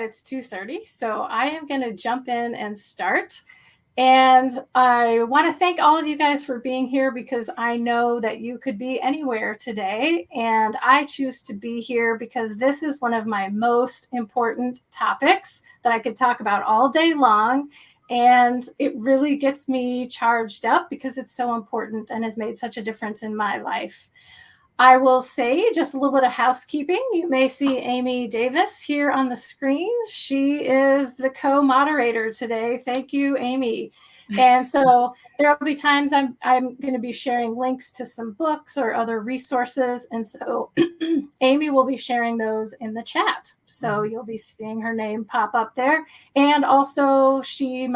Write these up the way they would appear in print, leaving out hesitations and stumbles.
it's 2:30, so I am going to jump in and start. And I want to thank all of you guys for being here, because I know that you could be anywhere today, and I choose to be here because this is one of my most important topics that I could talk about all day long. And it really gets me charged up because it's so important and has made such a difference in my life. I will say just a little bit of housekeeping. You may see Amy Davis here on the screen. She is the co-moderator today. Thank you, Amy. And so there will be times I'm going to be sharing links to some books or other resources. And so Amy will be sharing those in the chat. So you'll be seeing her name pop up there. And also she'll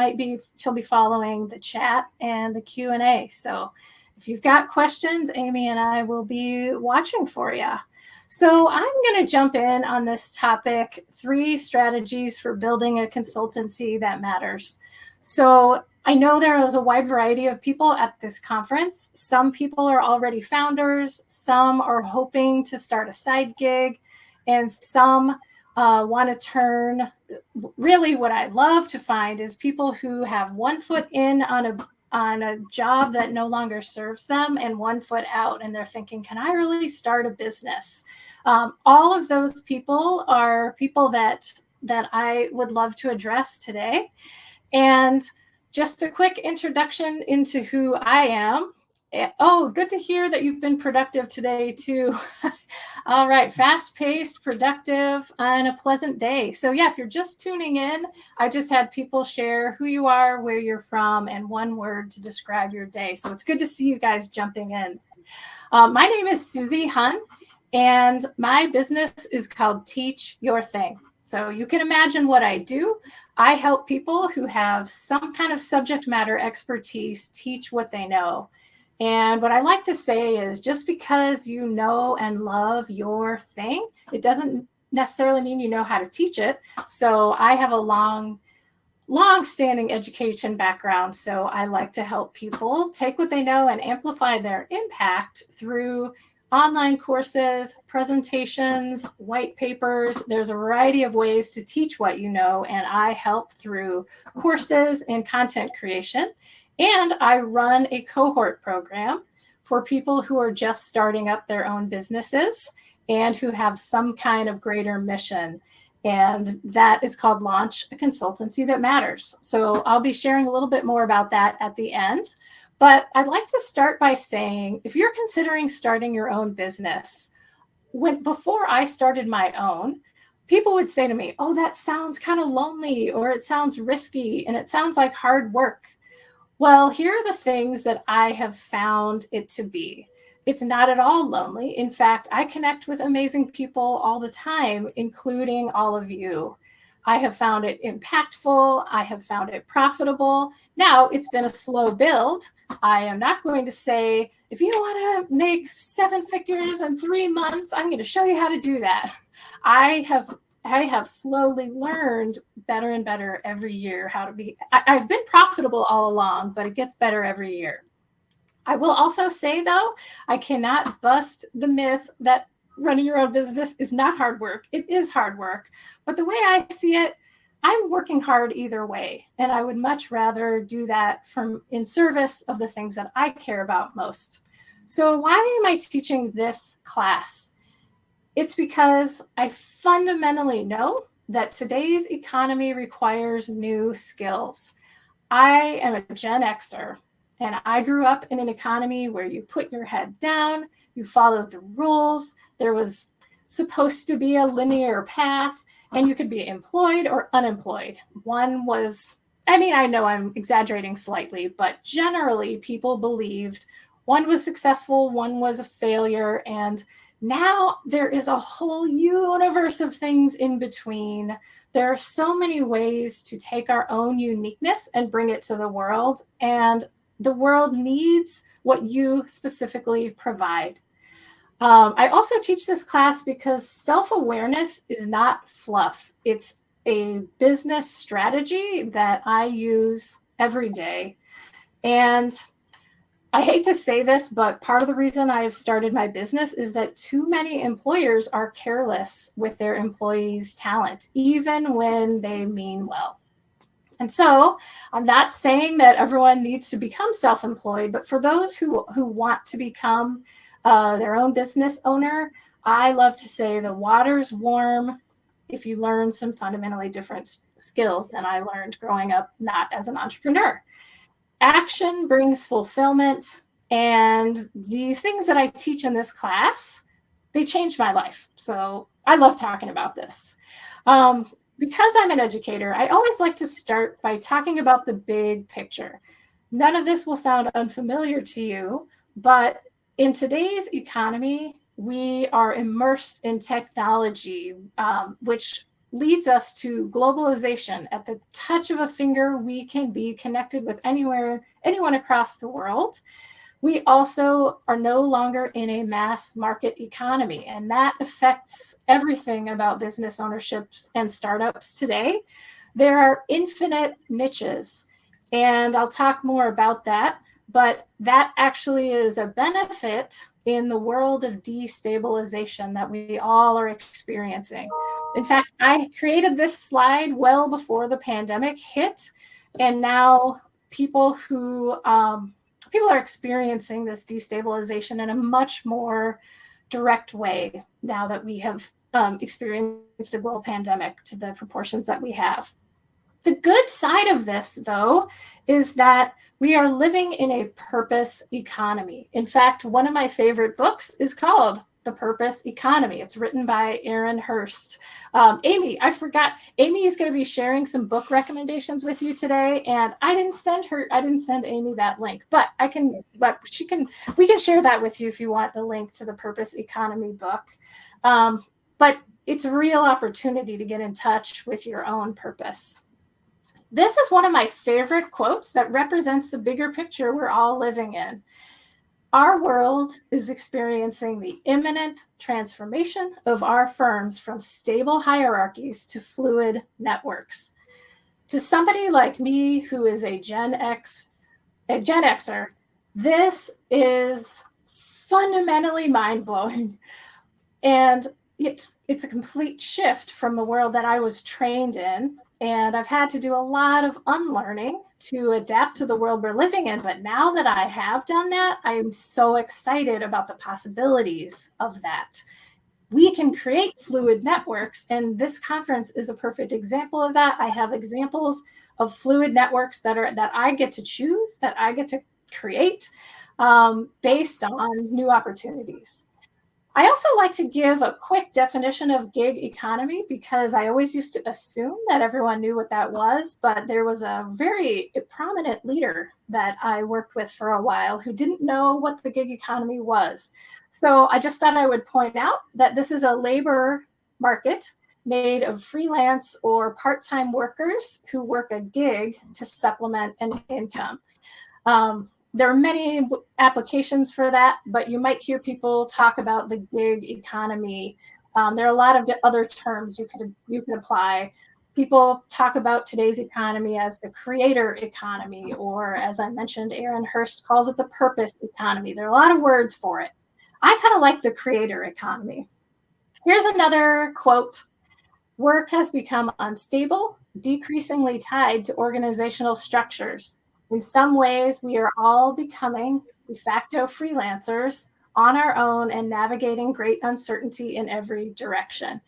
be following the chat and the Q&A. So if you've got questions, Amy and I will be watching for you. So I'm going to jump in on this topic, 3 strategies for building a consultancy that matters. So I know there is a wide variety of people at this conference. Some people are already founders, some are hoping to start a side gig, and some want to turn. Really, what I love to find is people who have one foot in on a job that no longer serves them and one foot out, and they're thinking, can I really start a business? All of those people are people that I would love to address today. And just a quick introduction into who I am. Oh, good to hear that you've been productive today too. All right, fast-paced, productive, and a pleasant day. So yeah, if you're just tuning in, I just had people share who you are, where you're from, and one word to describe your day. So it's good to see you guys jumping in. My name is Susie Hun, and my business is called Teach Your Thing. So you can imagine what I do. I help people who have some kind of subject matter expertise teach what they know. And what I like to say is, just because you know and love your thing, it doesn't necessarily mean you know how to teach it. So I have a long-standing education background. So I like to help people take what they know and amplify their impact through online courses, presentations, white papers. There's a variety of ways to teach what you know, and I help through courses and content creation. And I run a cohort program for people who are just starting up their own businesses and who have some kind of greater mission. And that is called Launch a Consultancy That Matters. So I'll be sharing a little bit more about that at the end. But I'd like to start by saying, if you're considering starting your own business, before I started my own, people would say to me, oh, that sounds kind of lonely, or it sounds risky, and it sounds like hard work. Well, here are the things that I have found it to be. It's not at all lonely. In fact, I connect with amazing people all the time, including all of you. I have found it impactful. I have found it profitable. Now, it's been a slow build. I am not going to say, if you want to make 7 figures in 3 months, I'm going to show you how to do that. I have slowly learned better and better every year how to be. I've been profitable all along, but it gets better every year. I will also say, though, I cannot bust the myth that running your own business is not hard work. It is hard work. But the way I see it, I'm working hard either way. And I would much rather do that in service of the things that I care about most. So why am I teaching this class? It's because I fundamentally know that today's economy requires new skills. I am a Gen Xer, and I grew up in an economy where you put your head down, you followed the rules. There was supposed to be a linear path, and you could be employed or unemployed. One was, I know I'm exaggerating slightly, but generally people believed one was successful, one was a failure, and now there is a whole universe of things in between. There are so many ways to take our own uniqueness and bring it to the world, and the world needs what you specifically provide. I also teach this class because self-awareness is not fluff. It's a business strategy that I use every day. And I hate to say this, but part of the reason I have started my business is that too many employers are careless with their employees' talent, even when they mean well. And so I'm not saying that everyone needs to become self-employed, but for those who want to become their own business owner, I love to say the water's warm if you learn some fundamentally different skills than I learned growing up not as an entrepreneur. Action brings fulfillment, and the things that I teach in this class, they changed my life. So I love talking about this. Because I'm an educator, I always like to start by talking about the big picture. None of this will sound unfamiliar to you, but in today's economy, we are immersed in technology, which leads us to globalization. At the touch of a finger, we can be connected with anyone across the world. We also are no longer in a mass market economy, and that affects everything about business ownerships and startups today. There are infinite niches, and I'll talk more about that, but that actually is a benefit in the world of destabilization that we all are experiencing. In fact, I created this slide well before the pandemic hit, and now people are experiencing this destabilization in a much more direct way now that we have experienced a global pandemic to the proportions that we have. The good side of this, though, is that we are living in a purpose economy. In fact, one of my favorite books is called The Purpose Economy. It's written by Aaron Hurst. Amy, I forgot. Amy is going to be sharing some book recommendations with you today, and I didn't send Amy that link, but we can share that with you if you want the link to the Purpose Economy book. But it's a real opportunity to get in touch with your own purpose. This is one of my favorite quotes that represents the bigger picture we're all living in. Our world is experiencing the imminent transformation of our firms from stable hierarchies to fluid networks. To somebody like me who is a Gen Xer, this is fundamentally mind-blowing. And it's a complete shift from the world that I was trained in. And I've had to do a lot of unlearning to adapt to the world we're living in. But now that I have done that, I'm so excited about the possibilities of that. We can create fluid networks, and this conference is a perfect example of that. I have examples of fluid networks that I get to choose, that I get to create based on new opportunities. I also like to give a quick definition of gig economy because I always used to assume that everyone knew what that was, but there was a very prominent leader that I worked with for a while who didn't know what the gig economy was. So I just thought I would point out that this is a labor market made of freelance or part-time workers who work a gig to supplement an income. There are many applications for that, but you might hear people talk about the gig economy. There are a lot of other terms you could apply. People talk about today's economy as the creator economy, or as I mentioned, Aaron Hurst calls it the purpose economy. There are a lot of words for it. I kind of like the creator economy. Here's another quote. Work has become unstable, decreasingly tied to organizational structures. In some ways, we are all becoming de facto freelancers on our own and navigating great uncertainty in every direction.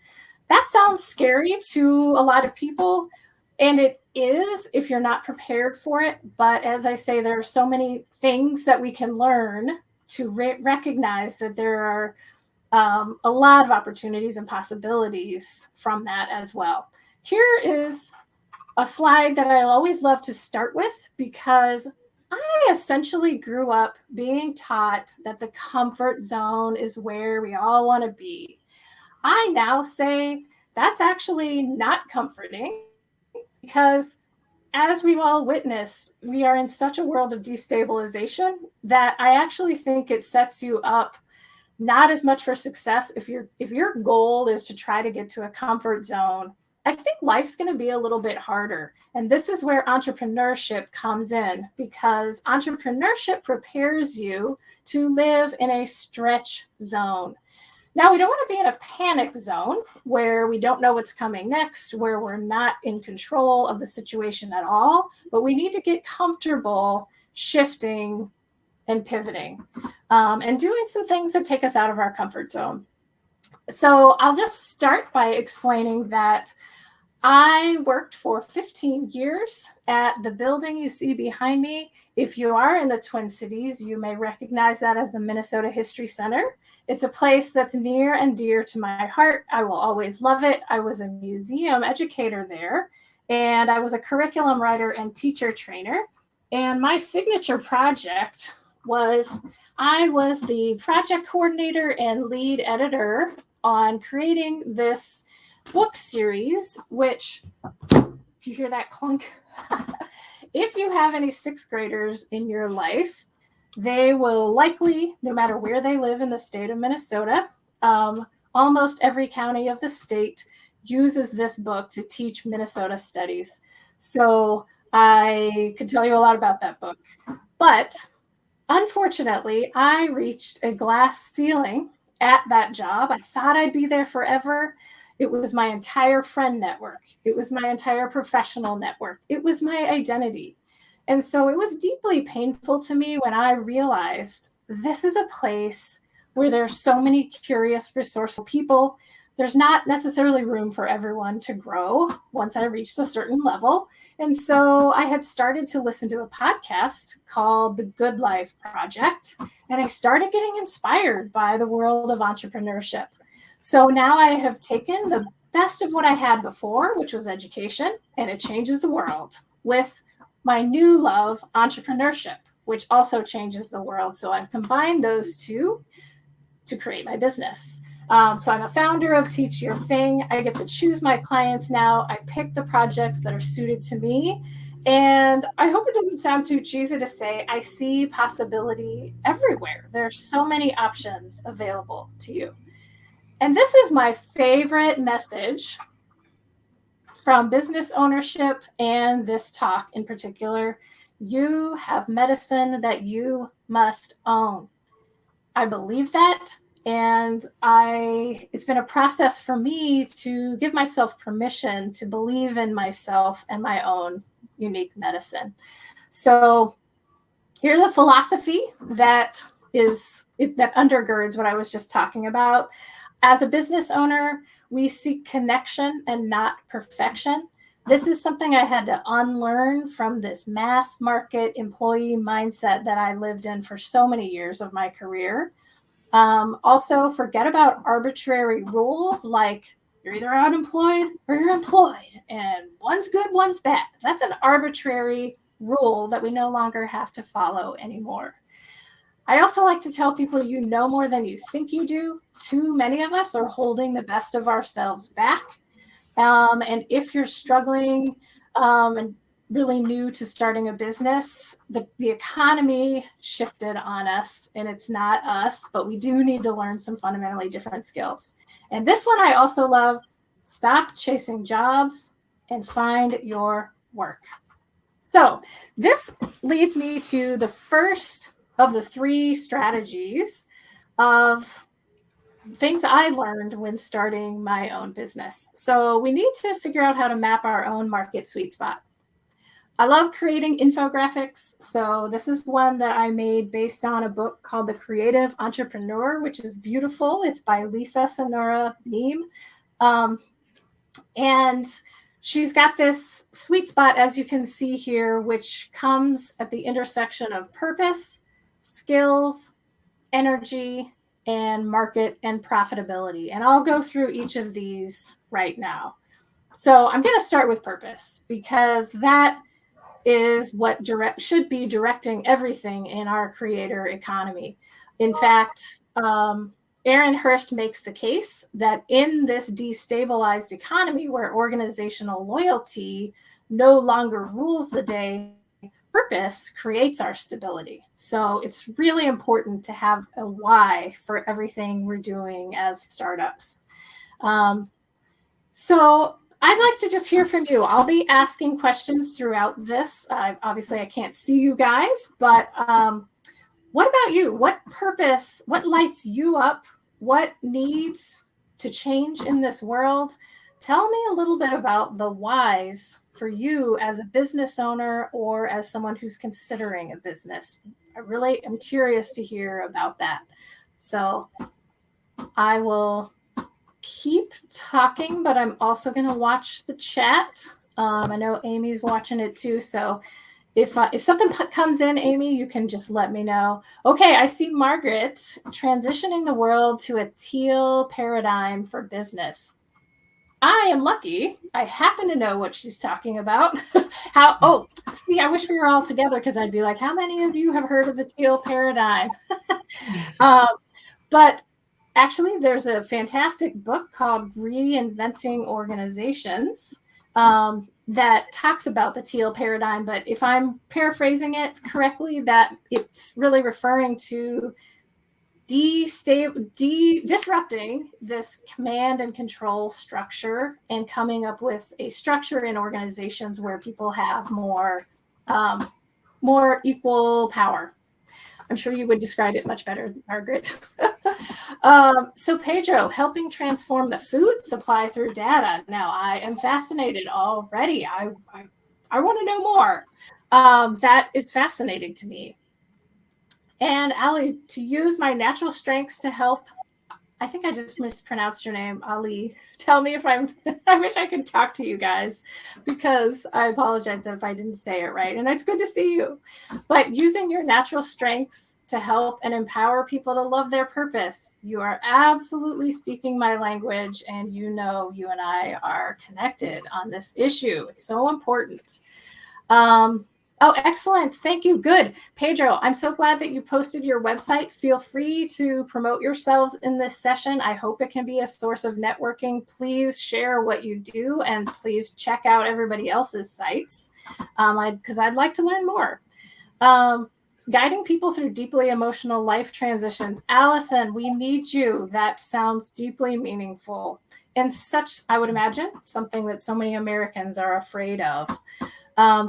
That sounds scary to a lot of people, and it is if you're not prepared for it. But as I say, there are so many things that we can learn to recognize that there are a lot of opportunities and possibilities from that as well. Here is a slide that I always love to start with because I essentially grew up being taught that the comfort zone is where we all want to be. I now say that's actually not comforting because, as we've all witnessed, we are in such a world of destabilization that I actually think it sets you up not as much for success if your goal is to try to get to a comfort zone I think life's going to be a little bit harder. And this is where entrepreneurship comes in, because entrepreneurship prepares you to live in a stretch zone. Now, we don't want to be in a panic zone where we don't know what's coming next, where we're not in control of the situation at all, but we need to get comfortable shifting and pivoting, and doing some things that take us out of our comfort zone. So I'll just start by explaining that I worked for 15 years at the building you see behind me. If you are in the Twin Cities, you may recognize that as the Minnesota History Center. It's a place that's near and dear to my heart. I will always love it. I was a museum educator there, and I was a curriculum writer and teacher trainer. And my signature project was I was the project coordinator and lead editor on creating this book series, which, do you hear that clunk? If you have any sixth graders in your life, they will likely, no matter where they live in the state of Minnesota, almost every county of the state uses this book to teach Minnesota studies. So I could tell you a lot about that book. But unfortunately, I reached a glass ceiling at that job. I thought I'd be there forever. It was my entire friend network. It was my entire professional network. It was my identity. And so it was deeply painful to me when I realized this is a place where there's so many curious, resourceful people. There's not necessarily room for everyone to grow once I reached a certain level. And so I had started to listen to a podcast called The Good Life Project, and I started getting inspired by the world of entrepreneurship. So now I have taken the best of what I had before, which was education, and it changes the world, with my new love, entrepreneurship, which also changes the world. So I've combined those two to create my business. So I'm a founder of Teach Your Thing. I get to choose my clients now. I pick the projects that are suited to me. And I hope it doesn't sound too cheesy to say, I see possibility everywhere. There's so many options available to you. And this is my favorite message from business ownership and this talk in particular. You have medicine that you must own. I believe that. And it's been a process for me to give myself permission to believe in myself and my own unique medicine. So here's a philosophy that undergirds what I was just talking about. As a business owner, we seek connection and not perfection. This is something I had to unlearn from this mass market employee mindset that I lived in for so many years of my career. Also, forget about arbitrary rules like you're either unemployed or you're employed, and one's good, one's bad. That's an arbitrary rule that we no longer have to follow anymore. I also like to tell people you know more than you think you do. Too many of us are holding the best of ourselves back. And if you're struggling and really new to starting a business, the economy shifted on us, and it's not us, but we do need to learn some fundamentally different skills. And this one I also love: stop chasing jobs and find your work. So this leads me to the first of the 3 strategies of things I learned when starting my own business. So we need to figure out how to map our own market sweet spot. I love creating infographics. So this is one that I made based on a book called The Creative Entrepreneur, which is beautiful. It's by Lisa Sonora Neem. And she's got this sweet spot, as you can see here, which comes at the intersection of purpose, skills, energy, and market and profitability. And I'll go through each of these right now. So I'm going to start with purpose, because that is what should be directing everything in our creator economy. In fact, Aaron Hurst makes the case that in this destabilized economy where organizational loyalty no longer rules the day, purpose creates our stability. So it's really important to have a why for everything we're doing as startups. So I'd like to just hear from you. I'll be asking questions throughout this. Obviously, I can't see you guys, but what about you? What purpose, what lights you up? What needs to change in this world? Tell me a little bit about the whys for you as a business owner or as someone who's considering a business. I really am curious to hear about that. So I will keep talking, but I'm also going to watch the chat. I know Amy's watching it too. So if something comes in, Amy, you can just let me know. Okay, I see Margaret transitioning the world to a teal paradigm for business. I am lucky. I happen to know what she's talking about. See, I wish we were all together because I'd be like, how many of you have heard of the teal paradigm? But actually, there's a fantastic book called Reinventing Organizations that talks about the teal paradigm. But if I'm paraphrasing it correctly, that it's really referring to disrupting this command and control structure and coming up with a structure in organizations where people have more equal power. I'm sure you would describe it much better, Margaret. So Pedro, helping transform the food supply through data. Now, I am fascinated already. I want to know more. That is fascinating to me. And Ali, to use my natural strengths to help. I think I just mispronounced your name, Ali. Tell me if I wish I could talk to you guys, because I apologize if I didn't say it right. And it's good to see you. But using your natural strengths to help and empower people to love their purpose, you are absolutely speaking my language, and you know you and I are connected on this issue. It's so important. Oh, excellent. Thank you. Good. Pedro, I'm so glad that you posted your website. Feel free to promote yourselves in this session. I hope it can be a source of networking. Please share what you do, and please check out everybody else's sites because I'd like to learn more. Guiding people through deeply emotional life transitions. Allison, we need you. That sounds deeply meaningful and such, I would imagine, something that so many Americans are afraid of.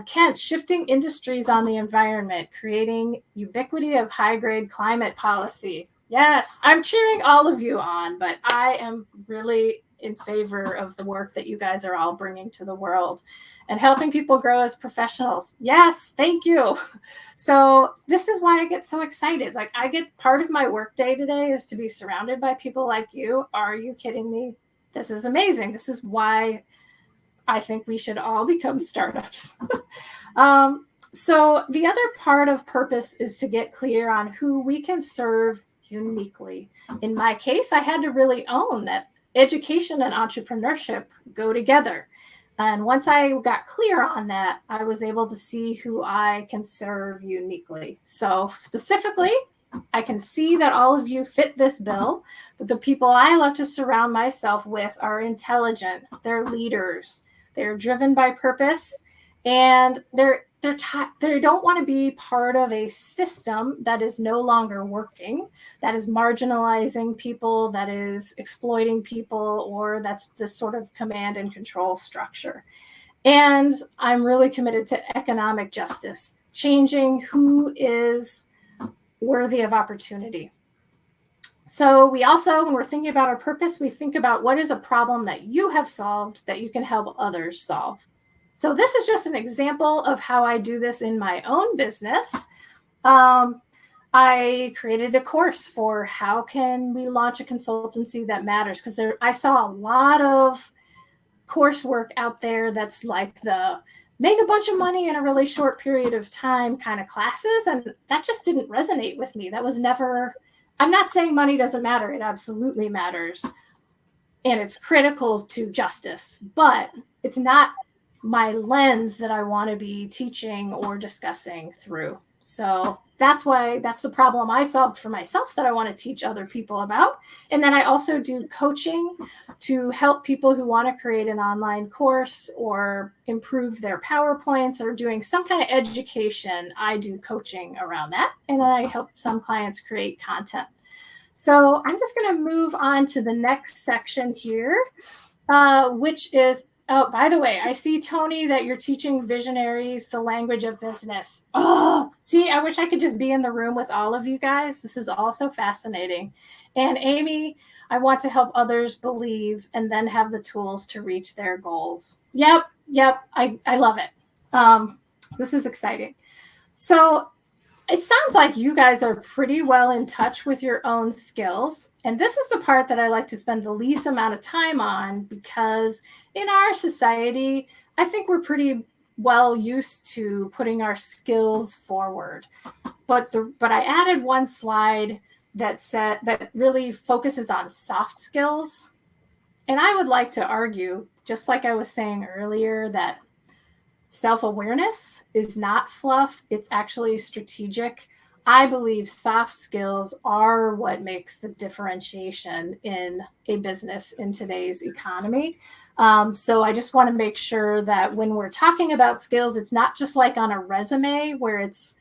Kent, shifting industries on the environment, creating ubiquity of high-grade climate policy. Yes, I'm cheering all of you on, but I am really in favor of the work that you guys are all bringing to the world and helping people grow as professionals. Yes, thank you. So this is why I get so excited. Like, I get part of my work day today is to be surrounded by people like you. Are you kidding me? This is amazing. This is why I think we should all become startups. So the other part of purpose is to get clear on who we can serve uniquely. In my case, I had to really own that education and entrepreneurship go together. And once I got clear on that, I was able to see who I can serve uniquely. So specifically, I can see that all of you fit this bill, but the people I love to surround myself with are intelligent, they're leaders, they're driven by purpose, and they don't want to be part of a system that is no longer working, that is marginalizing people, that is exploiting people, or that's this sort of command and control structure. And I'm really committed to economic justice, changing who is worthy of opportunity. So we also, when we're thinking about our purpose, we think about what is a problem that you have solved that you can help others solve. So this is just an example of how I do this in my own business. I created a course for how can we launch a consultancy that matters, because I saw a lot of coursework out there that's like the make a bunch of money in a really short period of time kind of classes, and that just didn't resonate with me. That was never, I'm not saying money doesn't matter. It absolutely matters, and it's critical to justice, but it's not my lens that I want to be teaching or discussing through. So that's the problem I solved for myself that I want to teach other people about. And then I also do coaching to help people who want to create an online course or improve their PowerPoints or doing some kind of education. I do coaching around that, and I help some clients create content. So I'm just going to move on to the next section here, which is Oh, by the way, I see, Tony, that you're teaching visionaries the language of business. Oh, see, I wish I could just be in the room with all of you guys. This is all so fascinating. And Amy, I want to help others believe and then have the tools to reach their goals. Yep. I love it. This is exciting. So it sounds like you guys are pretty well in touch with your own skills. And this is the part that I like to spend the least amount of time on, because in our society, I think we're pretty well used to putting our skills forward. But I added one slide that really focuses on soft skills. And I would like to argue, just like I was saying earlier, that self-awareness is not fluff. It's actually strategic. I believe soft skills are what makes the differentiation in a business in today's economy. So I just want to make sure that when we're talking about skills, it's not just like on a resume where it's,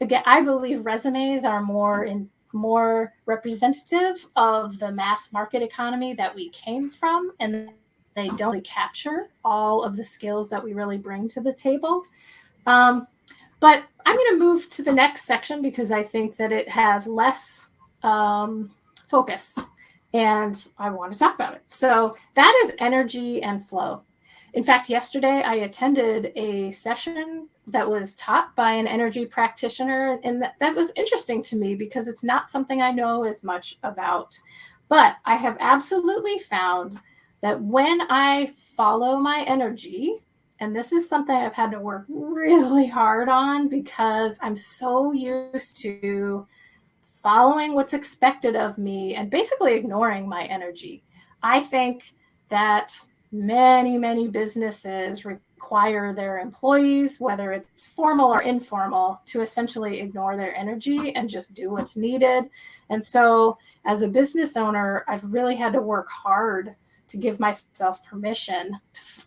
again, I believe resumes are more representative of the mass market economy that we came from, and they don't really capture all of the skills that we really bring to the table. But I'm going to move to the next section because I think that it has less focus, and I want to talk about it. So that is energy and flow. In fact, yesterday I attended a session that was taught by an energy practitioner, and that was interesting to me because it's not something I know as much about. But I have absolutely found that when I follow my energy, and this is something I've had to work really hard on because I'm so used to following what's expected of me and basically ignoring my energy. I think that many businesses require their employees, whether it's formal or informal, to essentially ignore their energy and just do what's needed. And so as a business owner, I've really had to work hard to give myself permission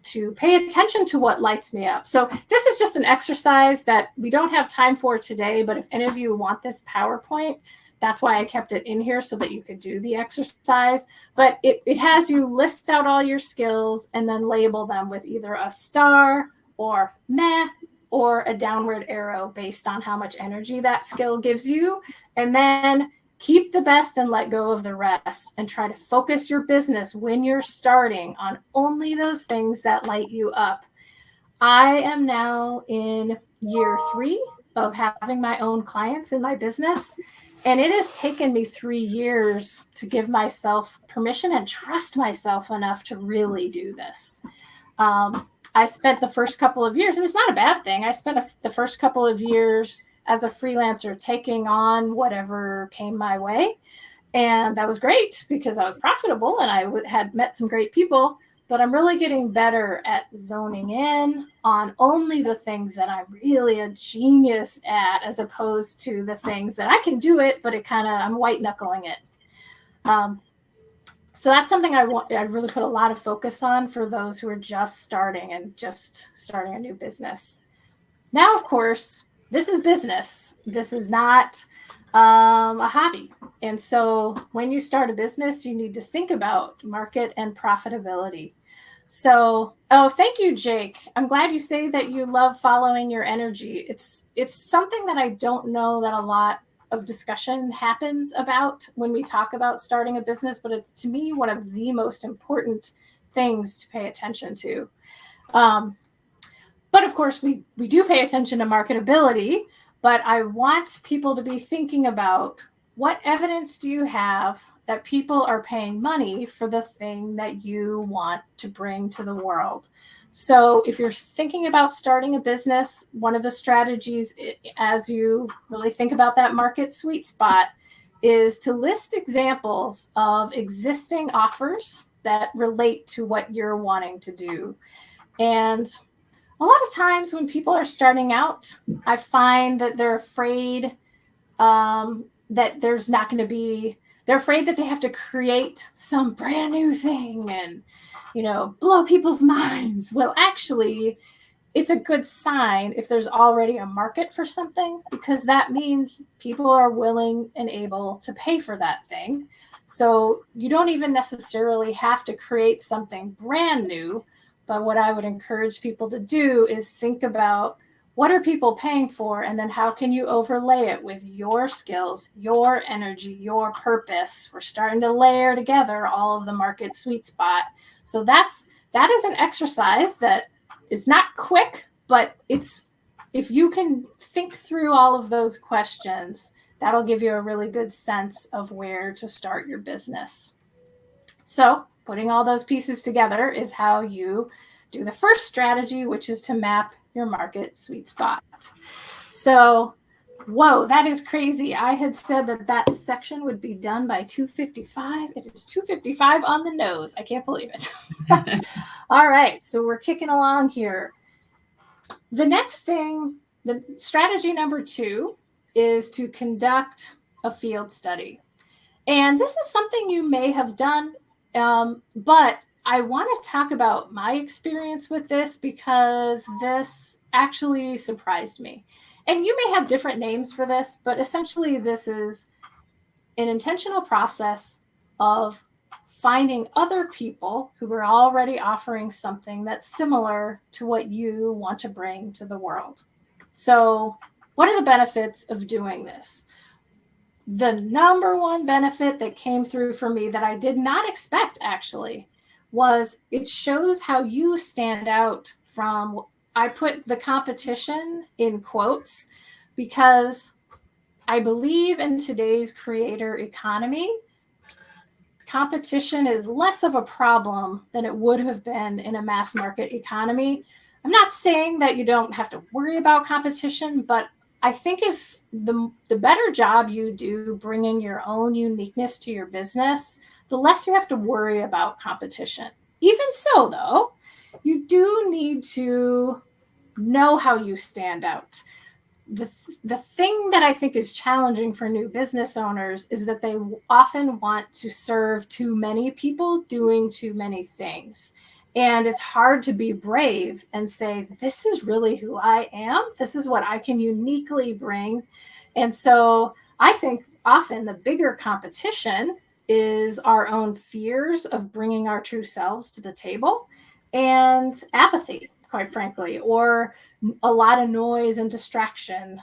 to pay attention to what lights me up. So this is just an exercise that we don't have time for today, but if any of you want this PowerPoint, that's why I kept it in here so that you could do the exercise. But it has you list out all your skills and then label them with either a star or meh or a downward arrow based on how much energy that skill gives you. And then keep the best and let go of the rest, and try to focus your business when you're starting on only those things that light you up. I am now in year 3 of having my own clients in my business, and it has taken me 3 years to give myself permission and trust myself enough to really do this. I spent the first couple of years, and it's not a bad thing, I spent the first couple of years as a freelancer taking on whatever came my way. And that was great because I was profitable and I had met some great people, but I'm really getting better at zoning in on only the things that I'm really a genius at, as opposed to the things that I can do it, but I'm white knuckling it. So that's something I really put a lot of focus on for those who are just starting a new business. Now, of course, this is business. This is not a hobby. And so when you start a business, you need to think about market and profitability. So, thank you, Jake. I'm glad you say that you love following your energy. It's something that I don't know that a lot of discussion happens about when we talk about starting a business, but it's, to me, one of the most important things to pay attention to. But of course, we do pay attention to marketability, but I want people to be thinking about, what evidence do you have that people are paying money for the thing that you want to bring to the world? So if you're thinking about starting a business, one of the strategies, as you really think about that market sweet spot, is to list examples of existing offers that relate to what you're wanting to do. And a lot of times when people are starting out, I find that they're afraid that there's not going to be, they're afraid that they have to create some brand new thing and, blow people's minds. Well, actually, it's a good sign if there's already a market for something, because that means people are willing and able to pay for that thing. So you don't even necessarily have to create something brand new, But what I would encourage people to do is think about, what are people paying for? And then how can you overlay it with your skills, your energy, your purpose? We're starting to layer together all of the market sweet spot. So that is an exercise that is not quick, but if you can think through all of those questions, that'll give you a really good sense of where to start your business. So putting all those pieces together is how you do the first strategy, which is to map your market sweet spot. So, whoa, that is crazy. I had said that section would be done by 2:55. It is 2:55 on the nose. I can't believe it. All right, so we're kicking along here. The next thing, the strategy number 2 is to conduct a field study. And this is something you may have done, but I want to talk about my experience with this because this actually surprised me. And you may have different names for this, but essentially this is an intentional process of finding other people who are already offering something that's similar to what you want to bring to the world. So, what are the benefits of doing this? The number one benefit that came through for me that I did not expect actually was it shows how you stand out from, I put the competition in quotes because I believe in today's creator economy, competition is less of a problem than it would have been in a mass market economy. I'm not saying that you don't have to worry about competition, but I think if the better job you do bringing your own uniqueness to your business, the less you have to worry about competition. Even so, though, you do need to know how you stand out. The thing that I think is challenging for new business owners is that they often want to serve too many people doing too many things. And it's hard to be brave and say, this is really who I am. This is what I can uniquely bring. And so I think often the bigger competition is our own fears of bringing our true selves to the table and apathy, quite frankly, or a lot of noise and distraction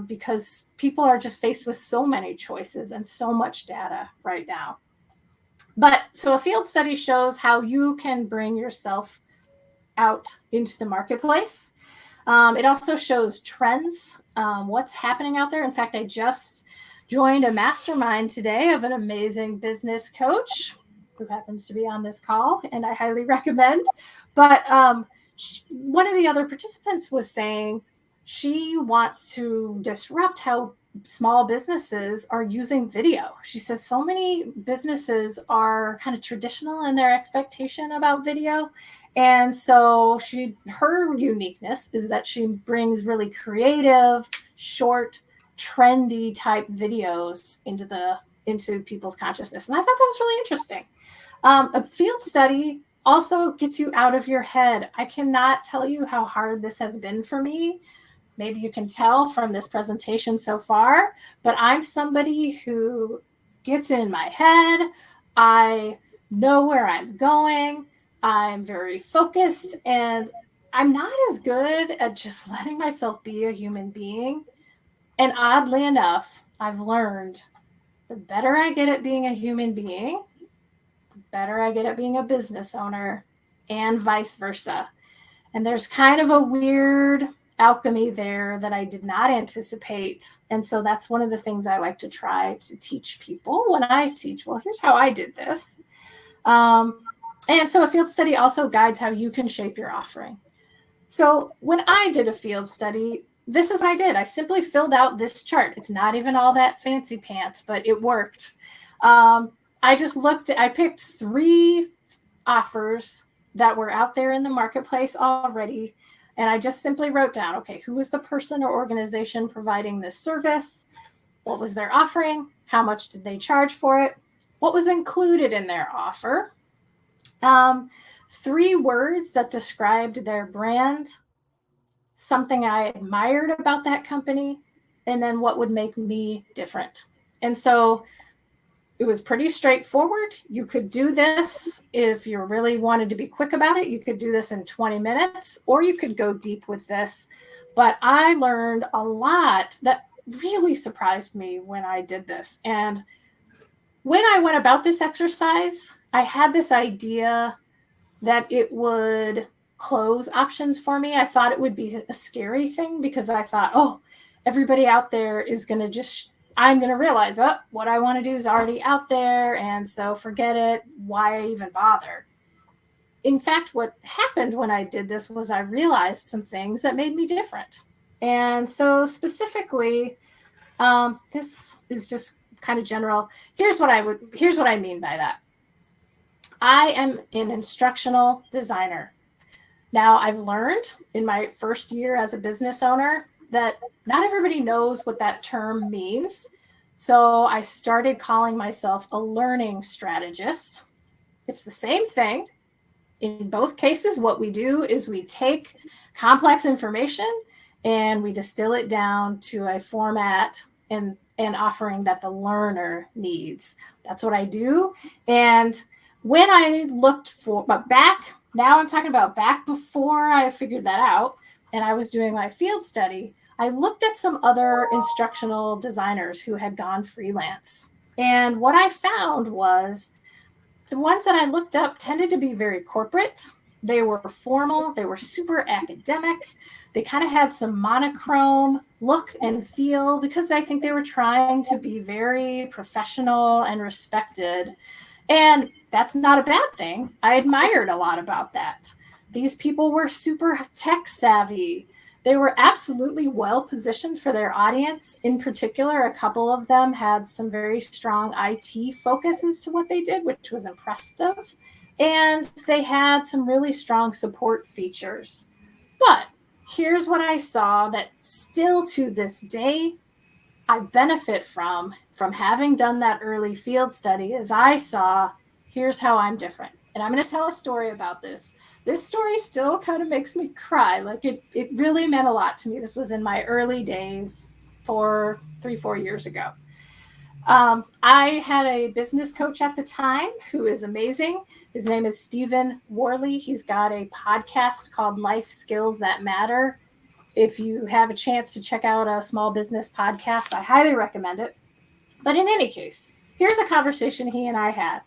because people are just faced with so many choices and so much data right now. But so a field study shows how you can bring yourself out into the marketplace. It also shows trends, what's happening out there. In fact, I just joined a mastermind today of an amazing business coach who happens to be on this call, and I highly recommend. But one of the other participants was saying she wants to disrupt how small businesses are using video. She says so many businesses are kind of traditional in their expectation about video. And so her uniqueness is that she brings really creative, short, trendy type videos into people's consciousness. And I thought that was really interesting. A field study also gets you out of your head. I cannot tell you how hard this has been for me. Maybe you can tell from this presentation so far, but I'm somebody who gets in my head. I know where I'm going. I'm very focused, and I'm not as good at just letting myself be a human being. And oddly enough, I've learned the better I get at being a human being, the better I get at being a business owner, and vice versa. And there's kind of a weird alchemy there that I did not anticipate. And so that's one of the things I like to try to teach people when I teach. Well, here's how I did this. And so a field study also guides how you can shape your offering. So when I did a field study, this is what I did. I simply filled out this chart. It's not even all that fancy pants, but it worked. I picked 3 offers that were out there in the marketplace already. And I just simply wrote down, okay, who was the person or organization providing this service? What was their offering? How much did they charge for it? What was included in their offer? 3 words that described their brand, something I admired about that company, and then what would make me different. And so It was pretty straightforward. You could do this if you really wanted to be quick about it. You could do this in 20 minutes, or you could go deep with this. But I learned a lot that really surprised me when I did this. And when I went about this exercise, I had this idea that it would close options for me. I thought it would be a scary thing because I thought, oh, everybody out there is going to I'm going to realize, oh, what I want to do is already out there. And so forget it. Why even bother? In fact, what happened when I did this was I realized some things that made me different. And so specifically, this is just kind of general. Here's what I mean by that. I am an instructional designer. Now, I've learned in my first year as a business owner that not everybody knows what that term means. So I started calling myself a learning strategist. It's the same thing. In both cases, what we do is we take complex information and we distill it down to a format and offering that the learner needs. That's what I do. And when I looked now I'm talking about back before I figured that out and I was doing my field study, I looked at some other instructional designers who had gone freelance. And what I found was the ones that I looked up tended to be very corporate. They were formal. They were super academic. They kind of had some monochrome look and feel because I think they were trying to be very professional and respected. And that's not a bad thing. I admired a lot about that. These people were super tech savvy. They were absolutely well positioned for their audience. In particular, a couple of them had some very strong IT focuses to what they did, which was impressive. And they had some really strong support features. But here's what I saw that still to this day, I benefit from having done that early field study is I saw, here's how I'm different. And I'm going to tell a story about this. This story still kind of makes me cry. Like it really meant a lot to me. This was in my early days 4 years ago. I had a business coach at the time who is amazing. His name is Stephen Worley. He's got a podcast called Life Skills That Matter. If you have a chance to check out a small business podcast, I highly recommend it. But in any case, here's a conversation he and I had.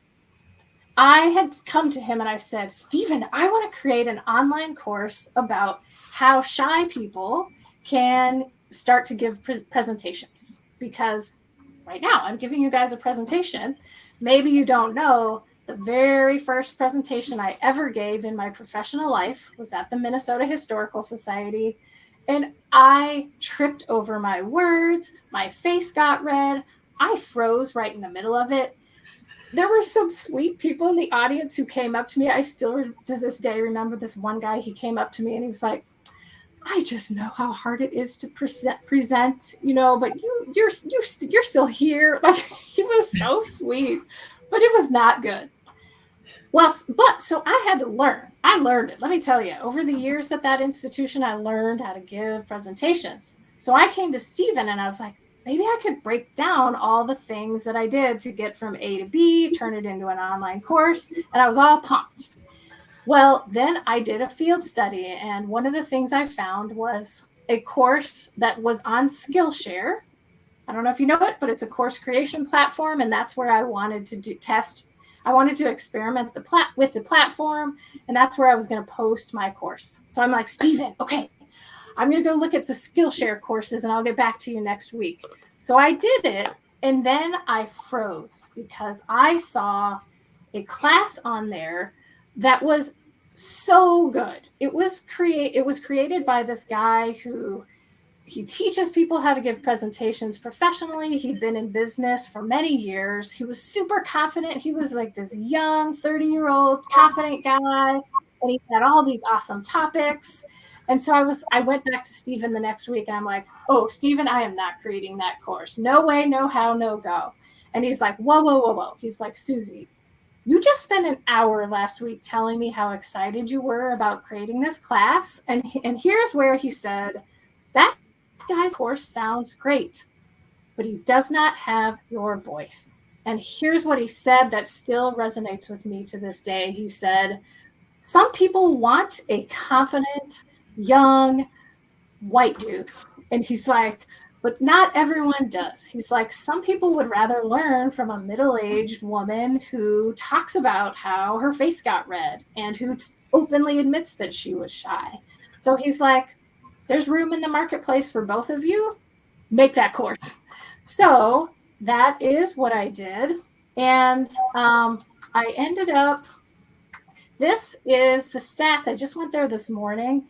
I had come to him and I said, Stephen, I want to create an online course about how shy people can start to give presentations. Because right now I'm giving you guys a presentation. Maybe you don't know, the very first presentation I ever gave in my professional life was at the Minnesota Historical Society. And I tripped over my words. My face got red. I froze right in the middle of it. There were some sweet people in the audience who came up to me. I still, to this day, remember this one guy. He came up to me and he was like, I just know how hard it is to present, but you're still here. Like, he was so sweet, but it was not good. Well, but so I had to learn. I learned it. Let me tell you, over the years at that institution, I learned how to give presentations. So I came to Stephen and I was like, maybe I could break down all the things that I did to get from A to B, turn it into an online course. And I was all pumped. Well, then I did a field study. And one of the things I found was a course that was on Skillshare. I don't know if you know it, but it's a course creation platform. And that's where I wanted to test. I wanted to experiment with the platform. And that's where I was going to post my course. So I'm like, Stephen, okay, I'm going to go look at the Skillshare courses and I'll get back to you next week. So I did it. And then I froze because I saw a class on there that was so good. It was created by this guy who he teaches people how to give presentations professionally. He'd been in business for many years. He was super confident. He was like this young 30-year-old confident guy. And he had all these awesome topics. And so I went back to Stephen the next week and I'm like, oh, Stephen, I am not creating that course. No way, no how, no go. And he's like, whoa. He's like, Susie, you just spent an hour last week telling me how excited you were about creating this class. And here's where he said, that guy's course sounds great, but he does not have your voice. And here's what he said that still resonates with me to this day. He said, some people want a confident, young, white dude. And he's like, but not everyone does. He's like, some people would rather learn from a middle-aged woman who talks about how her face got red and who openly admits that she was shy. So he's like, there's room in the marketplace for both of you. Make that course. So that is what I did. And I ended up, this is the stats. I just went there this morning.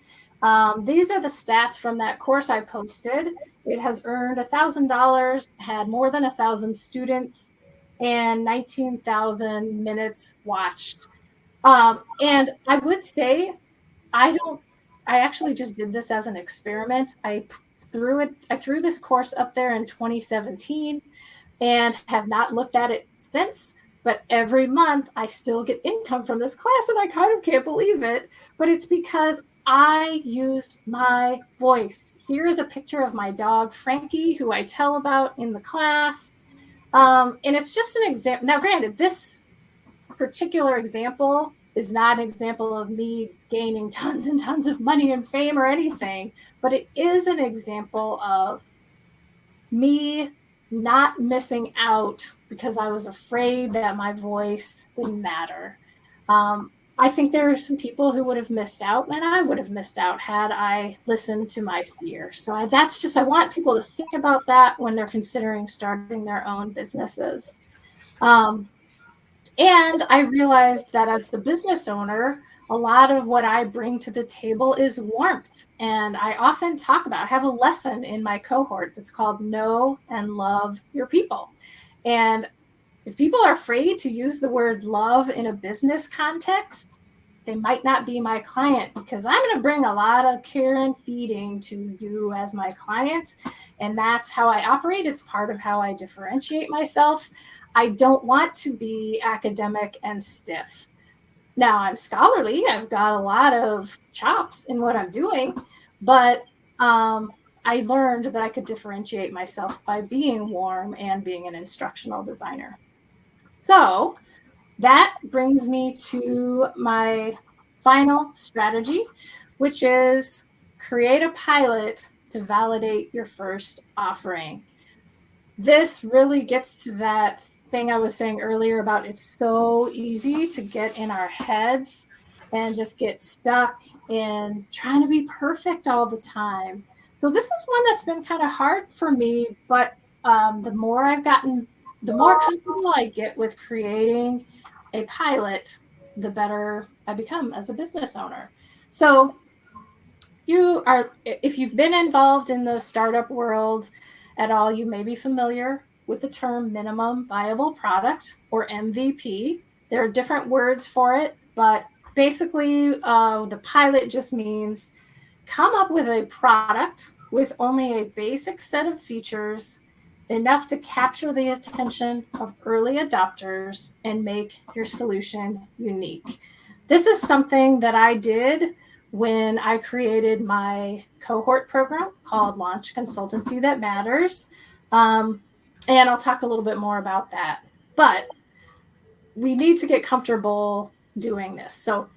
These are the stats from that course I posted. It has earned $1,000, had more than 1,000 students, and 19,000 minutes watched. And I would say, I actually just did this as an experiment. I threw this course up there in 2017 and have not looked at it since. But every month I still get income from this class, and I kind of can't believe it. But it's because I used my voice. Here is a picture of my dog, Frankie, who I tell about in the class. And it's just an example. Now, granted, this particular example is not an example of me gaining tons and tons of money and fame or anything, but it is an example of me not missing out because I was afraid that my voice didn't matter. I think there are some people who would have missed out, and I would have missed out had I listened to my fear. So I want people to think about that when they're considering starting their own businesses. And I realized that as the business owner, a lot of what I bring to the table is warmth. And I often talk about, I have a lesson in my cohort that's called Know and Love Your People. And if people are afraid to use the word love in a business context, they might not be my client, because I'm going to bring a lot of care and feeding to you as my client. And that's how I operate. It's part of how I differentiate myself. I don't want to be academic and stiff. Now, I'm scholarly. I've got a lot of chops in what I'm doing, but I learned that I could differentiate myself by being warm and being an instructional designer. So that brings me to my final strategy, which is create a pilot to validate your first offering. This really gets to that thing I was saying earlier about it's so easy to get in our heads and just get stuck in trying to be perfect all the time. So this is one that's been kind of hard for me, but the more comfortable I get with creating a pilot, the better I become as a business owner. So if you've been involved in the startup world at all, you may be familiar with the term minimum viable product, or MVP. There are different words for it, but basically the pilot just means come up with a product with only a basic set of features, enough to capture the attention of early adopters and make your solution unique. This is something that I did when I created my cohort program called Launch Consultancy That Matters. And I'll talk a little bit more about that. But we need to get comfortable doing this. So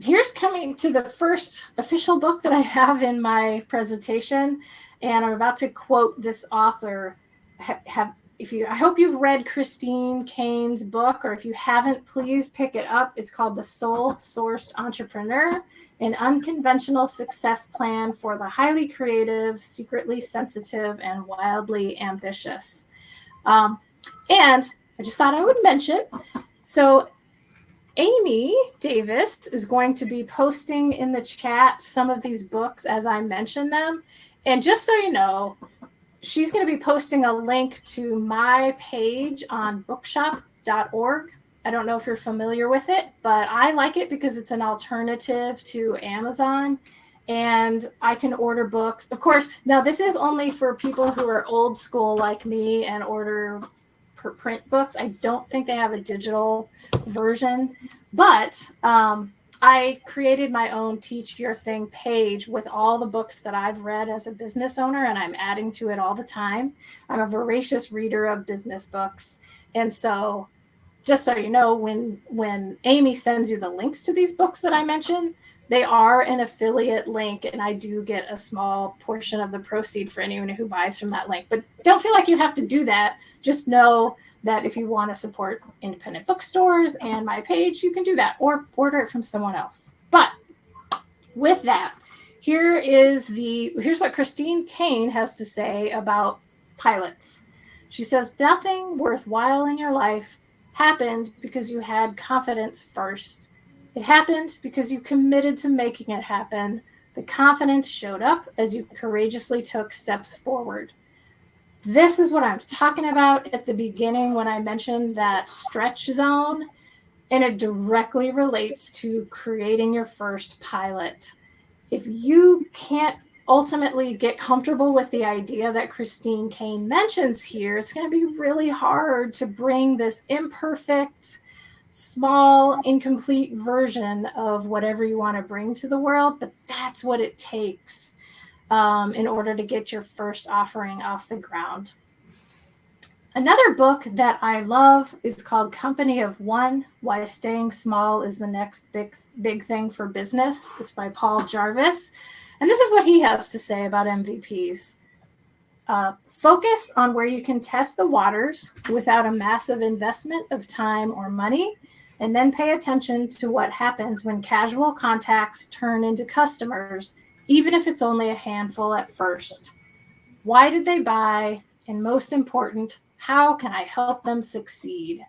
here's coming to the first official book that I have in my presentation. And I'm about to quote this author. I hope you've read Christine Cain's book, or if you haven't, please pick it up. It's called The Soul-Sourced Entrepreneur, an unconventional success plan for the highly creative, secretly sensitive, and wildly ambitious. And I just thought I would mention, so Amy Davis is going to be posting in the chat some of these books as I mention them. And just so you know, she's going to be posting a link to my page on bookshop.org. I don't know if you're familiar with it, but I like it because it's an alternative to Amazon, and I can order books. Of course, now this is only for people who are old school like me and order print books. I don't think they have a digital version, but I created my own Teach Your Thing page with all the books that I've read as a business owner, and I'm adding to it all the time. I'm a voracious reader of business books. And so just so you know, when Amy sends you the links to these books that I mentioned, they are an affiliate link, and I do get a small portion of the proceed for anyone who buys from that link. But don't feel like you have to do that. Just know that if you want to support independent bookstores and my page, you can do that, or order it from someone else. But with that, here's what Christine Kane has to say about pilots. She says, nothing worthwhile in your life happened because you had confidence first. It happened because you committed to making it happen. The confidence showed up as you courageously took steps forward. This is what I'm talking about at the beginning when I mentioned that stretch zone, and it directly relates to creating your first pilot. If you can't ultimately get comfortable with the idea that Christine Kane mentions here, it's going to be really hard to bring this imperfect, small, incomplete version of whatever you want to bring to the world. But that's what it takes in order to get your first offering off the ground. Another book that I love is called Company of One, Why Staying Small is the Next Big Thing for Business. It's by Paul Jarvis. And this is what he has to say about MVPs. Focus on where you can test the waters without a massive investment of time or money, and then pay attention to what happens when casual contacts turn into customers, even if it's only a handful at first. Why did they buy? And most important, how can I help them succeed?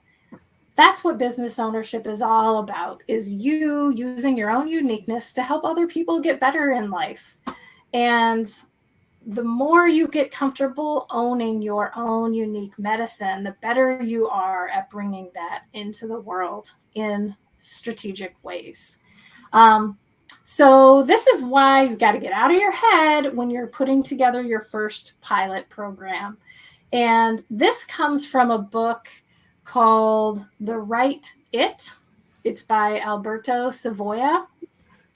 That's what business ownership is all about, is you using your own uniqueness to help other people get better in life. And the more you get comfortable owning your own unique medicine, the better you are at bringing that into the world in strategic ways. So this is why you've got to get out of your head when you're putting together your first pilot program. And this comes from a book called The Right It. It's by Alberto Savoia.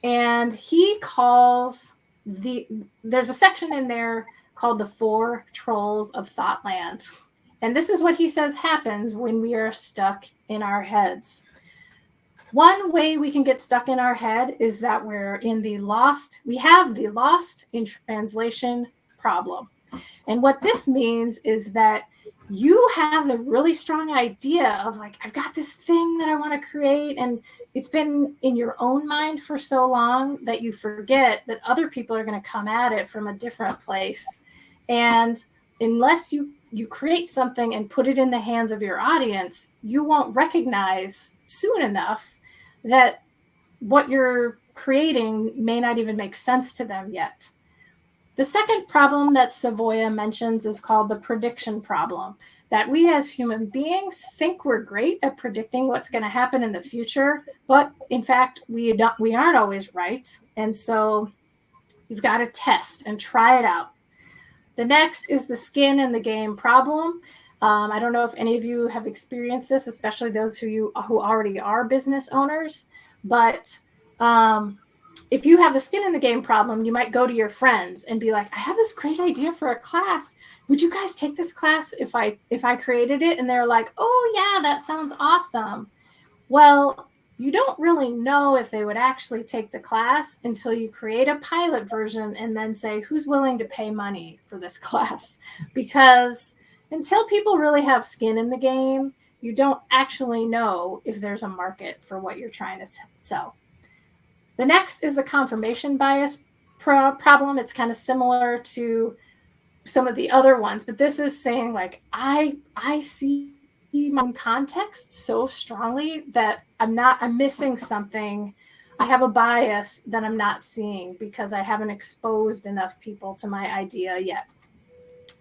And he calls there's a section in there called The Four Trolls of Thoughtland. And this is what he says happens when we are stuck in our heads. One way we can get stuck in our head is that we have the lost in translation problem. And what this means is that you have a really strong idea of like, I've got this thing that I want to create, and it's been in your own mind for so long that you forget that other people are going to come at it from a different place. And unless you create something and put it in the hands of your audience, you won't recognize soon enough that what you're creating may not even make sense to them yet. The second problem that Savoia mentions is called the prediction problem, that we as human beings think we're great at predicting what's going to happen in the future, but in fact, we aren't always right. And so you've got to test and try it out. The next is the skin in the game problem. I don't know if any of you have experienced this, especially those who already are business owners, but if you have the skin in the game problem, you might go to your friends and be like, I have this great idea for a class. Would you guys take this class if I created it? And they're like, oh yeah, that sounds awesome. Well, you don't really know if they would actually take the class until you create a pilot version and then say, who's willing to pay money for this class? Because until people really have skin in the game, you don't actually know if there's a market for what you're trying to sell. The next is the confirmation bias problem. It's kind of similar to some of the other ones, but this is saying like, I see my own context so strongly that I'm missing something. I have a bias that I'm not seeing because I haven't exposed enough people to my idea yet.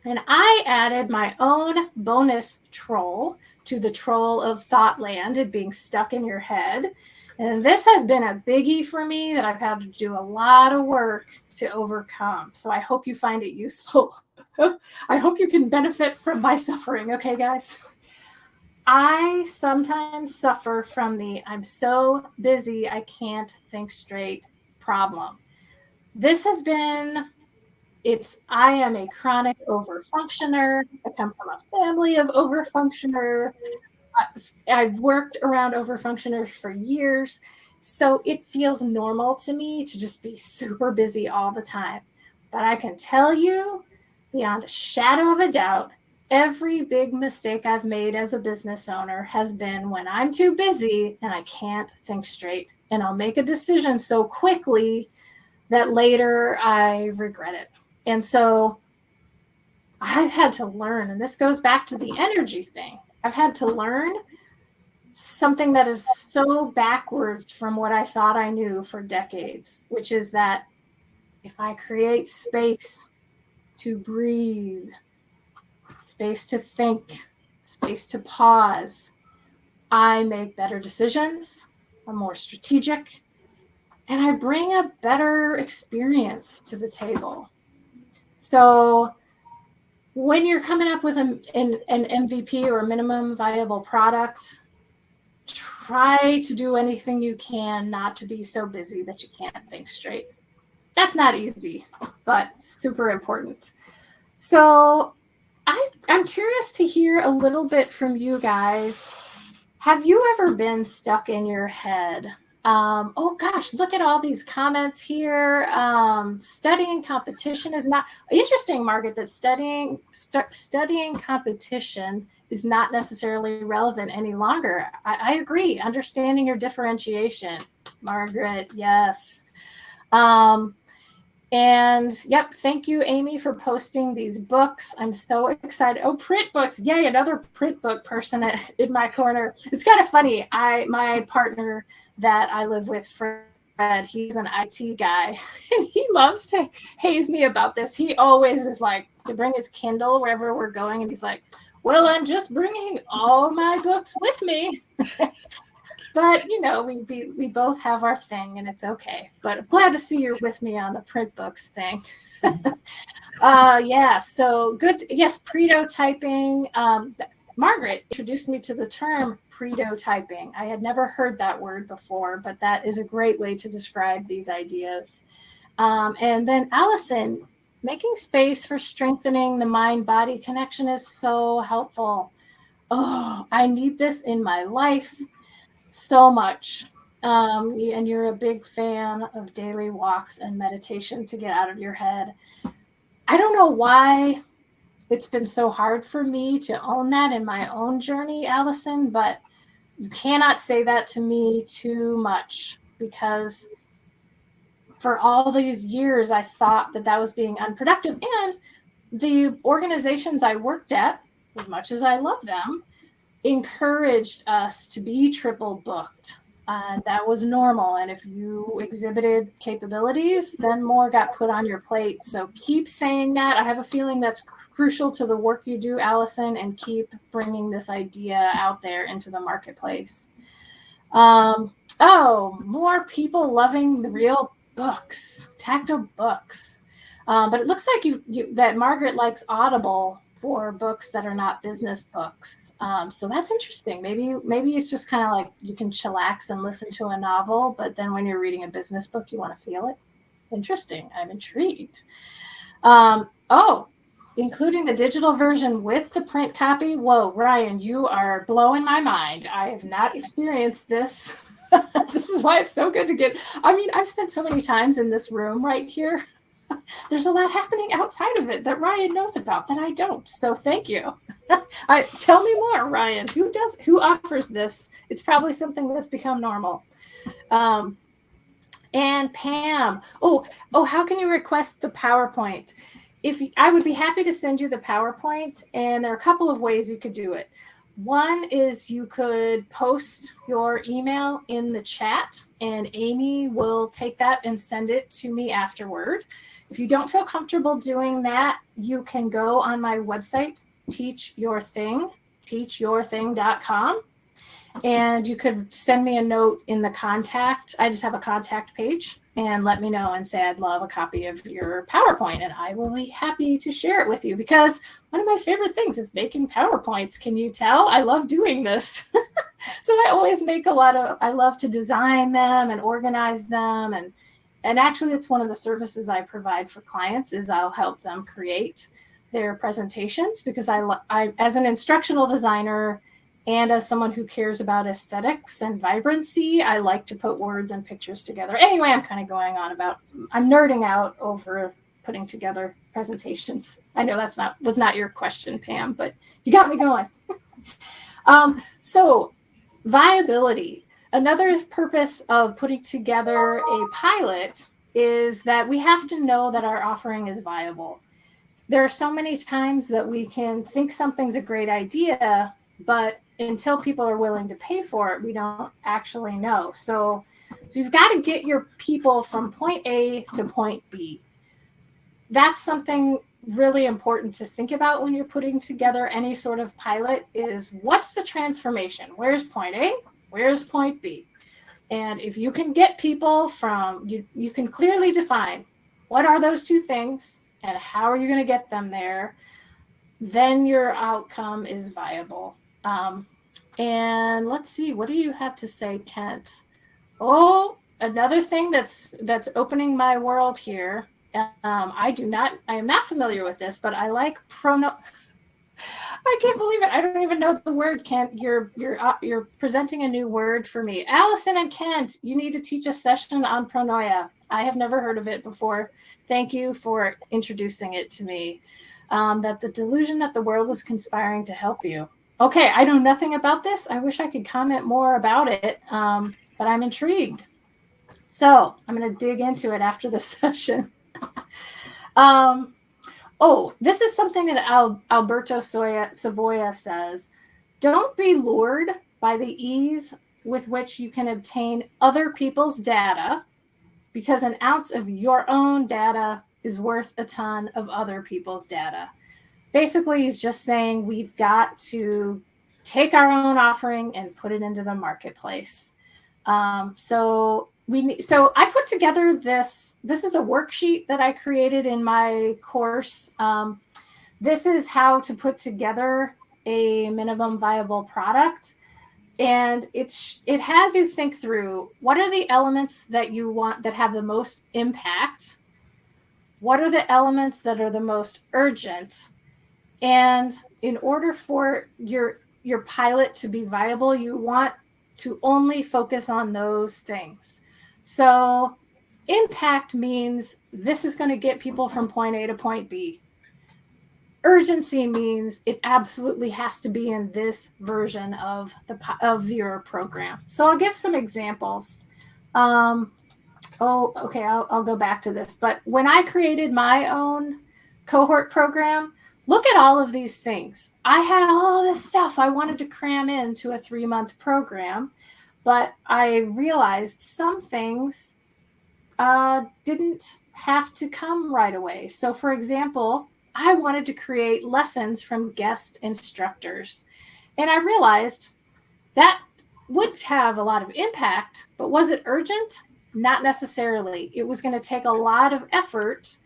And I added my own bonus troll to the troll of Thoughtland and being stuck in your head. And this has been a biggie for me that I've had to do a lot of work to overcome. So I hope you find it useful. I hope you can benefit from my suffering. Okay, guys? I sometimes suffer from the I'm so busy I can't think straight problem. This has been, I am a chronic overfunctioner. I come from a family of overfunctioner. I've worked around overfunctioners for years. So it feels normal to me to just be super busy all the time. But I can tell you beyond a shadow of a doubt, every big mistake I've made as a business owner has been when I'm too busy and I can't think straight. And I'll make a decision so quickly that later I regret it. And so I've had to learn, and this goes back to the energy thing. I've had to learn something that is so backwards from what I thought I knew for decades, which is that if I create space to breathe, space to think, space to pause, I make better decisions, I'm more strategic, and I bring a better experience to the table. So when you're coming up with an MVP or a minimum viable product, try to do anything you can not to be so busy that you can't think straight. That's not easy, but super important. So I'm curious to hear a little bit from you guys. Have you ever been stuck in your head? Oh gosh, look at all these comments here. Studying competition is not interesting, Margaret, that studying competition is not necessarily relevant any longer. I agree. Understanding your differentiation, Margaret. Yes. And yep, thank you, Amy, for posting these books. I'm so excited. Oh, print books. Yay, another print book person in my corner. It's kind of funny. My partner that I live with, Fred, he's an IT guy, and he loves to haze me about this. He always is like, to bring his Kindle wherever we're going, and he's like, well, I'm just bringing all my books with me. But, you know, we both have our thing, and it's okay. But I'm glad to see you're with me on the print books thing. Yeah, so good. Yes, predotyping. Margaret introduced me to the term predotyping. I had never heard that word before, but that is a great way to describe these ideas. And then Allison, making space for strengthening the mind-body connection is so helpful. Oh, I need this in my life so much. And you're a big fan of daily walks and meditation to get out of your head. I don't know why it's been so hard for me to own that in my own journey, Allison, but you cannot say that to me too much, because for all these years I thought that was being unproductive. And the organizations I worked at, as much as I love them, encouraged us to be triple booked. That was normal. And if you exhibited capabilities, then more got put on your plate. So keep saying that. I have a feeling that's crucial to the work you do, Allison, and keep bringing this idea out there into the marketplace. More people loving the real books, tactile books. But it looks like that Margaret likes Audible for books that are not business books. So that's interesting. Maybe it's just kind of like you can chillax and listen to a novel, but then when you're reading a business book, you want to feel it. Interesting. I'm intrigued. Including the digital version with the print copy. Whoa, Ryan, you are blowing my mind. I have not experienced this. This is why it's so good to get. I mean, I've spent so many times in this room right here. There's a lot happening outside of it that Ryan knows about that I don't. So thank you. Tell me more, Ryan. Who offers this? It's probably something that's become normal. And Pam. How can you request the PowerPoint? I would be happy to send you the PowerPoint, and there are a couple of ways you could do it. One is you could post your email in the chat, and Amy will take that and send it to me afterward. If you don't feel comfortable doing that, you can go on my website, teachyourthing.com, And you could send me a note in the contact. I just have a contact page, and let me know and say, I'd love a copy of your PowerPoint, and I will be happy to share it with you, because one of my favorite things is making PowerPoints. Can you tell? I love doing this. So I always make I love to design them and organize them. And actually it's one of the services I provide for clients is I'll help them create their presentations, because I as an instructional designer and as someone who cares about aesthetics and vibrancy, I like to put words and pictures together. Anyway, I'm kind of I'm nerding out over putting together presentations. I know was not your question, Pam, but you got me going. So viability. Another purpose of putting together a pilot is that we have to know that our offering is viable. There are so many times that we can think something's a great idea, but until people are willing to pay for it, we don't actually know. So you've got to get your people from point A to point B. That's something really important to think about when you're putting together any sort of pilot is, what's the transformation? Where's point A? Where's point B? And if you can get people from, you can clearly define what are those two things and how are you going to get them there, then your outcome is viable. And let's see, what do you have to say, Kent? Oh, another thing that's opening my world here. I am not familiar with this, but I like I can't believe it. I don't even know the word, Kent. You're presenting a new word for me. Allison and Kent, you need to teach a session on pronoia. I have never heard of it before. Thank you for introducing it to me. That the delusion that the world is conspiring to help you. Okay, I know nothing about this. I wish I could comment more about it, but I'm intrigued. So I'm going to dig into it after the session. Oh, this is something that Alberto Savoia says. Don't be lured by the ease with which you can obtain other people's data, because an ounce of your own data is worth a ton of other people's data. Basically, he's just saying we've got to take our own offering and put it into the marketplace. So I put together this is a worksheet that I created in my course. This is how to put together a minimum viable product. And it has you think through, what are the elements that you want that have the most impact? What are the elements that are the most urgent? And in order for your pilot to be viable, you want to only focus on those things. So impact means this is going to get people from point A to point B. Urgency means it absolutely has to be in this version of your program. So I'll give some examples. Okay, I'll go back to this. But when I created my own cohort program, look at all of these things. I had all this stuff I wanted to cram into a 3-month program, but I realized some things didn't have to come right away. So for example, I wanted to create lessons from guest instructors. And I realized that would have a lot of impact, but was it urgent? Not necessarily. It was going to take a lot of effort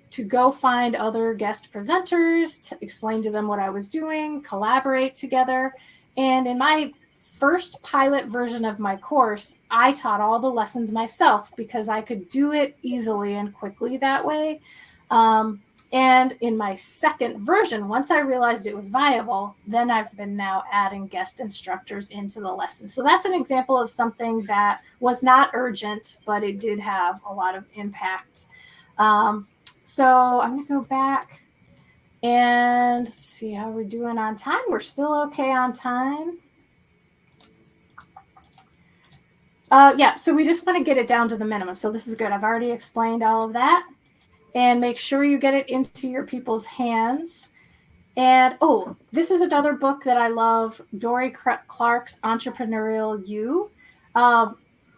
to go find other guest presenters, to explain to them what I was doing, collaborate together. And in my first pilot version of my course, I taught all the lessons myself because I could do it easily and quickly that way. And in my second version, once I realized it was viable, then I've been now adding guest instructors into the lesson. So that's an example of something that was not urgent, but it did have a lot of impact. So I'm going to go back and see how we're doing on time. We're still okay on time. Yeah, so we just want to get it down to the minimum. So this is good. I've already explained all of that. And make sure you get it into your people's hands. And, oh, this is another book that I love, Dory Clark's Entrepreneurial You.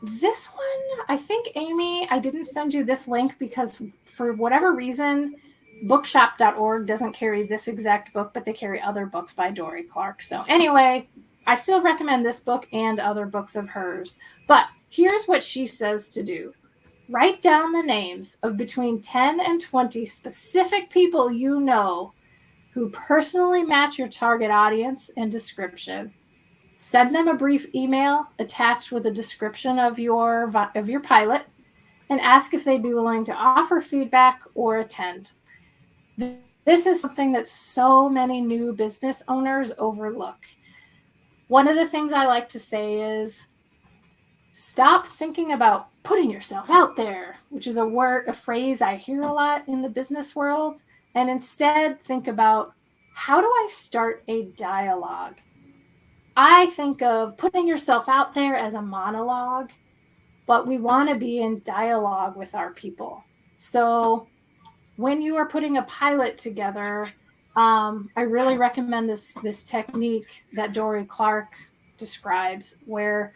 This one, I think, Amy, I didn't send you this link because for whatever reason, bookshop.org doesn't carry this exact book, but they carry other books by Dory Clark. So anyway, I still recommend this book and other books of hers. But here's what she says to do. Write down the names of between 10 and 20 specific people you know who personally match your target audience and description. Send them a brief email attached with a description of your pilot and ask if they'd be willing to offer feedback or attend. This is something that so many new business owners overlook. One of the things I like to say is stop thinking about putting yourself out there, which is a phrase I hear a lot in the business world, and instead think about, how do I start a dialogue? I think of putting yourself out there as a monologue, but we want to be in dialogue with our people. So when you are putting a pilot together, I really recommend this technique that Dory Clark describes, where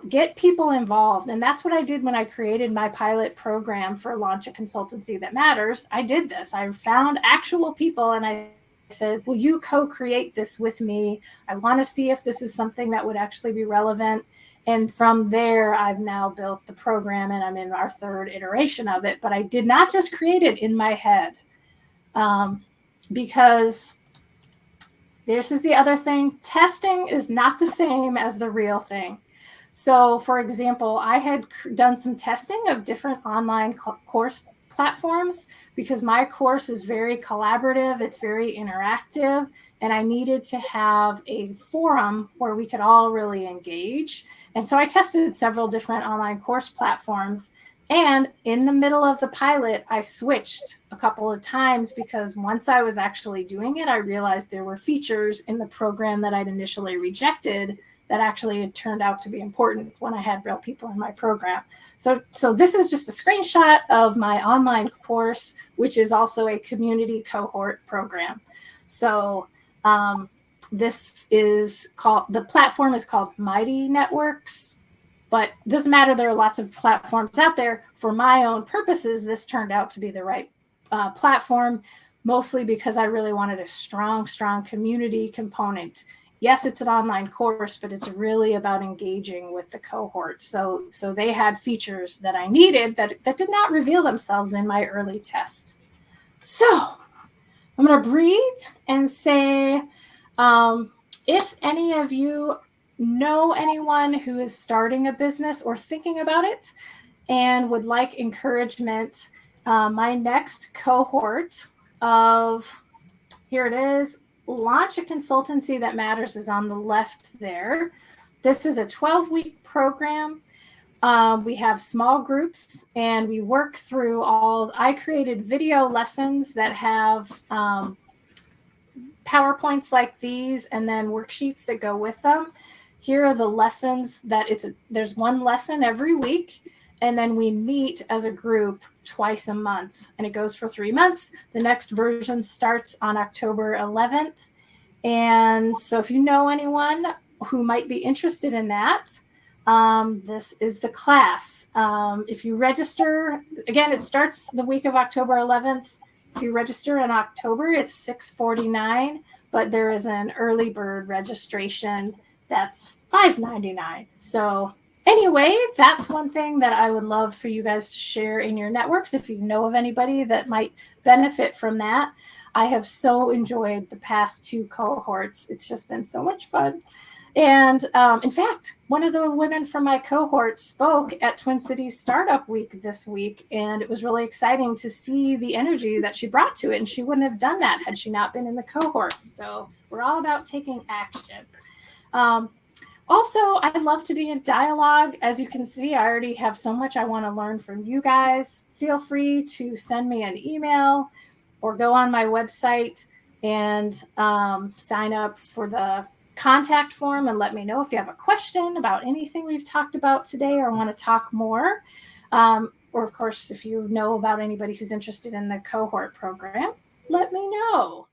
get people involved. And that's what I did when I created my pilot program for Launch a Consultancy That Matters. I did this. I found actual people and I said, will you co-create this with me? I want to see if this is something that would actually be relevant. And from there, I've now built the program and I'm in our third iteration of it. But I did not just create it in my head, because this is the other thing. Testing is not the same as the real thing. So, for example, I had done some testing of different online course platforms because my course is very collaborative, it's very interactive, and I needed to have a forum where we could all really engage. And so I tested several different online course platforms. And in the middle of the pilot, I switched a couple of times because once I was actually doing it, I realized there were features in the program that I'd initially rejected that actually had turned out to be important when I had real people in my program. So this is just a screenshot of my online course, which is also a community cohort program. So this is called, the platform is called Mighty Networks, but it doesn't matter. There are lots of platforms out there. For my own purposes, this turned out to be the right platform, mostly because I really wanted a strong community component. Yes, it's an online course, but it's really about engaging with the cohort. So they had features that I needed that did not reveal themselves in my early test. So I'm going to breathe and say, if any of you know anyone who is starting a business or thinking about it and would like encouragement, my next cohort here it is, Launch a Consultancy That Matters, is on the left there. This is a 12-week program. We have small groups and we work through I created video lessons that have PowerPoints like these and then worksheets that go with them. Here are the lessons there's one lesson every week, and then we meet as a group twice a month, and it goes for 3 months. The next version starts on October 11th. And so if you know anyone who might be interested in that, this is the class. If you register, again, it starts the week of October 11th. If you register in October, it's $649, but there is an early bird registration that's $599. So anyway, that's one thing that I would love for you guys to share in your networks. If you know of anybody that might benefit from that. I have so enjoyed the past 2 cohorts. It's just been so much fun. And in fact, one of the women from my cohort spoke at Twin Cities Startup Week this week, and it was really exciting to see the energy that she brought to it. And she wouldn't have done that had she not been in the cohort. So we're all about taking action. Also, I'd love to be in dialogue. As you can see, I already have so much I want to learn from you guys. Feel free to send me an email or go on my website and sign up for the contact form and let me know if you have a question about anything we've talked about today or want to talk more. Or of course, if you know about anybody who's interested in the cohort program, let me know.